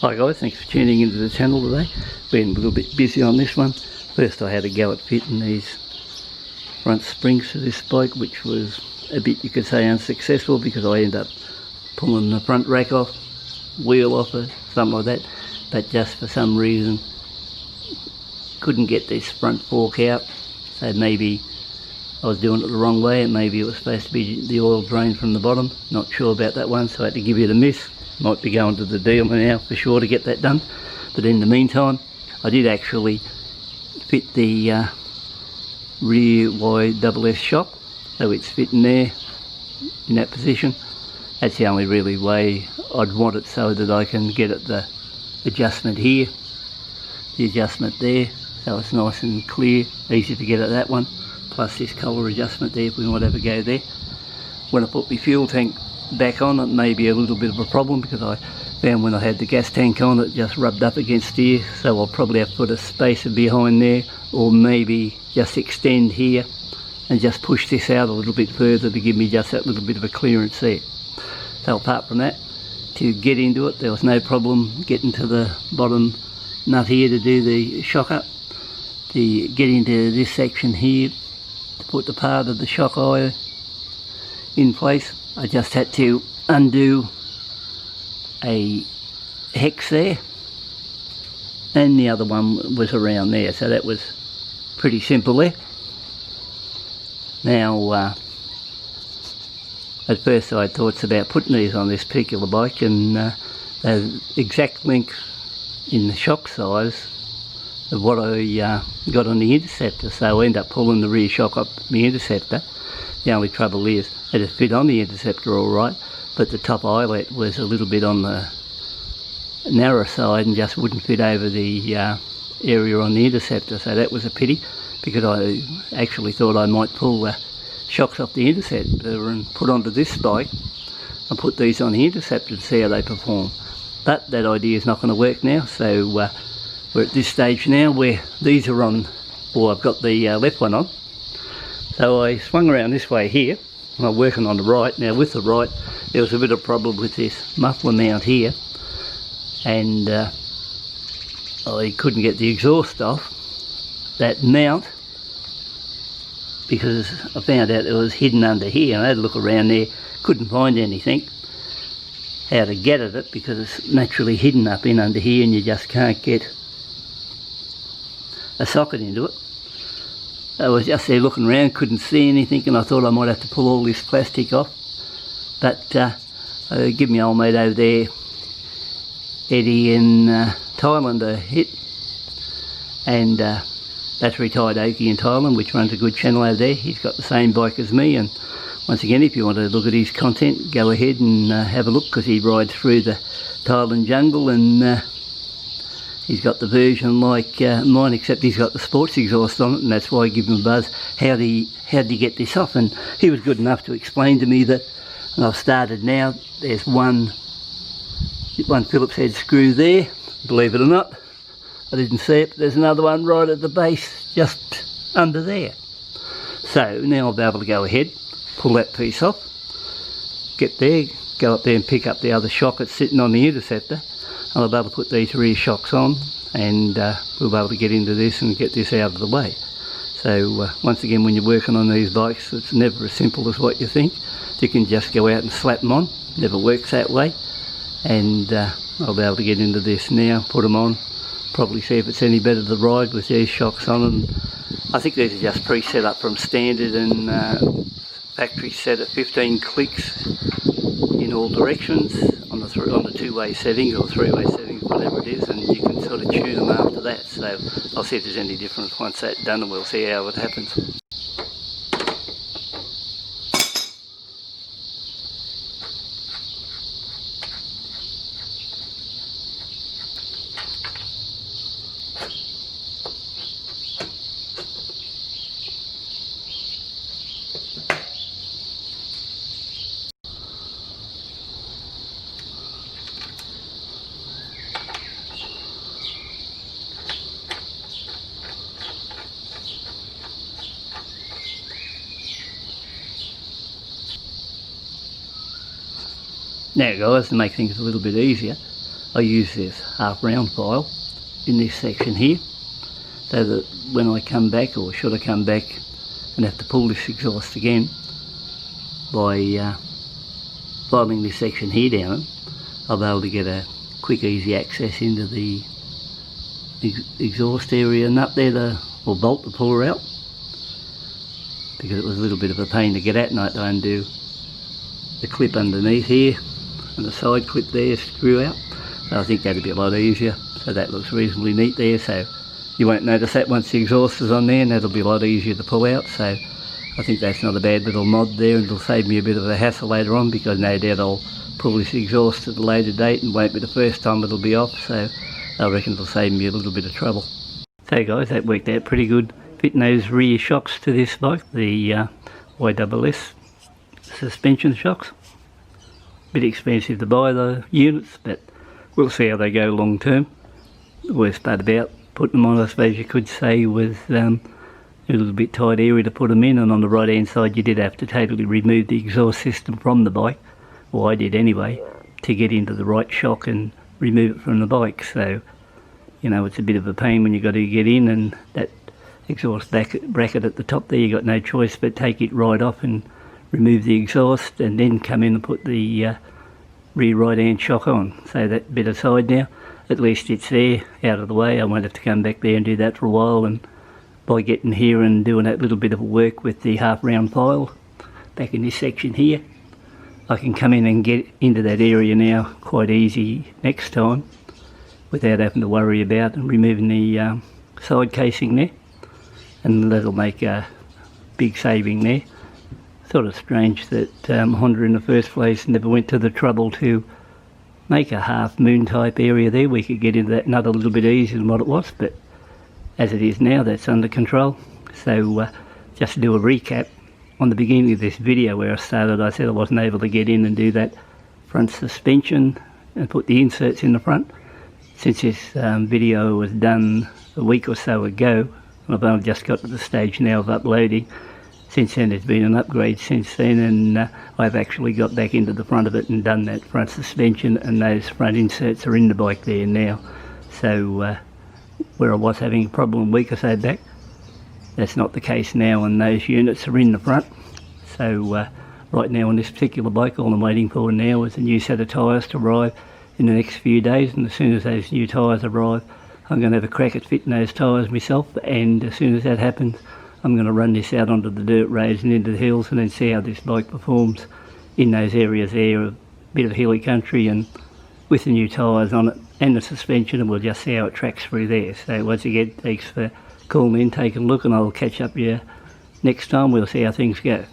Hi guys, thanks for tuning into the channel today. Been a little bit busy on this one. First I had a go at fitting these front springs to this bike, which was a bit, you could say, unsuccessful because I ended up pulling the front rack off, wheel off or something like that, but just for some reason couldn't get this front fork out. So maybe I was doing it the wrong way, and maybe it was supposed to be the oil drain from the bottom. Not sure about that one, so I had to give it a miss. Might be going to the dealer now for sure to get that done, but in the meantime I did actually fit the rear wide double S shock, so it's fitting there in that position. That's the only really way I'd want it, so that I can get at the adjustment here, the adjustment there, so it's nice and clear, easy to get at that one, plus this colour adjustment there if we might ever go there. When I put my fuel tank back on, it may be a little bit of a problem because I found when I had the gas tank on it just rubbed up against here, so I'll probably have to put a spacer behind there, or maybe just extend here and just push this out a little bit further to give me just that little bit of a clearance there. So apart from that, to get into it there was no problem getting to the bottom nut here to do the shock up. To get into this section here to put the part of the shock eye in place, I just had to undo a hex there, and the other one was around there, so that was pretty simple there. Now at first I had thoughts about putting these on this particular bike, and the exact length in the shock size of what I got on the Interceptor, so I ended up pulling the rear shock up the Interceptor. The only trouble is it fit on the Interceptor alright, but the top eyelet was a little bit on the narrow side and just wouldn't fit over the area on the Interceptor, so that was a pity, because I actually thought I might pull the shocks off the Interceptor and put onto this bike and put these on the Interceptor to see how they perform. But that idea is not going to work now, so we're at this stage now where these are on, or I've got the left one on. So I swung around this way here, and I'm working on the right. Now with the right, there was a bit of problem with this muffler mount here, and I couldn't get the exhaust off that mount because I found out it was hidden under here, and I had a look around there, couldn't find anything how to get at it because it's naturally hidden up in under here and you just can't get a socket into it. I was just there looking around, couldn't see anything, and I thought I might have to pull all this plastic off, but give me old mate over there, Eddie in Thailand, a hit, and that's retired Okie in Thailand, which runs a good channel over there. He's got the same bike as me, and once again, if you want to look at his content, go ahead and have a look, because he rides through the Thailand jungle, and he's got the version like mine, except he's got the sports exhaust on it, and that's why I give him a buzz. How do you get this off? And he was good enough to explain to me that, and I've started now, there's one Phillips head screw there, believe it or not. I didn't see it, but there's another one right at the base, just under there. So now I'll be able to go ahead, pull that piece off, get there, go up there and pick up the other shock that's sitting on the Interceptor. I'll be able to put these rear shocks on, and we'll be able to get into this and get this out of the way. So once again, when you're working on these bikes, it's never as simple as what you think. You can just go out and slap them on, never works that way. And I'll be able to get into this now, put them on, probably see if it's any better to ride with these shocks on. And I think these are just pre-set up from standard and factory set at 15 clicks in all directions on the two-way settings or three-way settings, whatever it is, and you can sort of tune them after that. So I'll see if there's any difference once that's done, and we'll see how it happens. Now guys, to make things a little bit easier, I use this half round file in this section here, so that when I come back, or should I come back and have to pull this exhaust again, by filing this section here down, I'll be able to get a quick easy access into the exhaust area and up there or bolt the puller out, because it was a little bit of a pain to get at, and I had to undo the clip underneath here and the side clip there, screw out. So I think that'd be a lot easier. So that looks reasonably neat there, so you won't notice that once the exhaust is on there, and that'll be a lot easier to pull out. So I think that's not a bad little mod there, and it'll save me a bit of a hassle later on, because no doubt I'll pull this exhaust at a later date and won't be the first time it'll be off, so I reckon it'll save me a little bit of trouble. So guys, that worked out pretty good, fitting those rear shocks to this bike, the YSS suspension shocks. Bit expensive to buy the units, but we'll see how they go long term. The worst part about putting them on, I suppose you could say, was a little bit tight area to put them in, and on the right hand side you did have to totally remove the exhaust system from the bike, or I did anyway, to get into the right shock and remove it from the bike. So you know, it's a bit of a pain when you got to get in, and that exhaust bracket at the top there, you got no choice but take it right off and remove the exhaust, and then come in and put the rear right hand shock on. So that bit aside now, at least it's there, out of the way. I won't have to come back there and do that for a while, and by getting here and doing that little bit of work with the half round file back in this section here, I can come in and get into that area now quite easy next time, without having to worry about and removing the side casing there, and that'll make a big saving there. Sort of strange that Honda in the first place never went to the trouble to make a half moon type area there. We could get into that another little bit easier than what it was, but as it is now, that's under control. So just to do a recap, on the beginning of this video where I started, I said I wasn't able to get in and do that front suspension and put the inserts in the front. Since this video was done a week or so ago, I've only just got to the stage now of uploading. Since then there's been an upgrade since then, and I've actually got back into the front of it and done that front suspension, and those front inserts are in the bike there now. So where I was having a problem a week or so back, that's not the case now, and those units are in the front. So right now on this particular bike, all I'm waiting for now is a new set of tyres to arrive in the next few days, and as soon as those new tyres arrive, I'm going to have a crack at fitting those tyres myself, and as soon as that happens, I'm going to run this out onto the dirt roads and into the hills, and then see how this bike performs in those areas there, a bit of hilly country, and with the new tyres on it and the suspension, and we'll just see how it tracks through there. So once again, thanks for calling in, taking a look, and I'll catch up with you next time. We'll see how things go.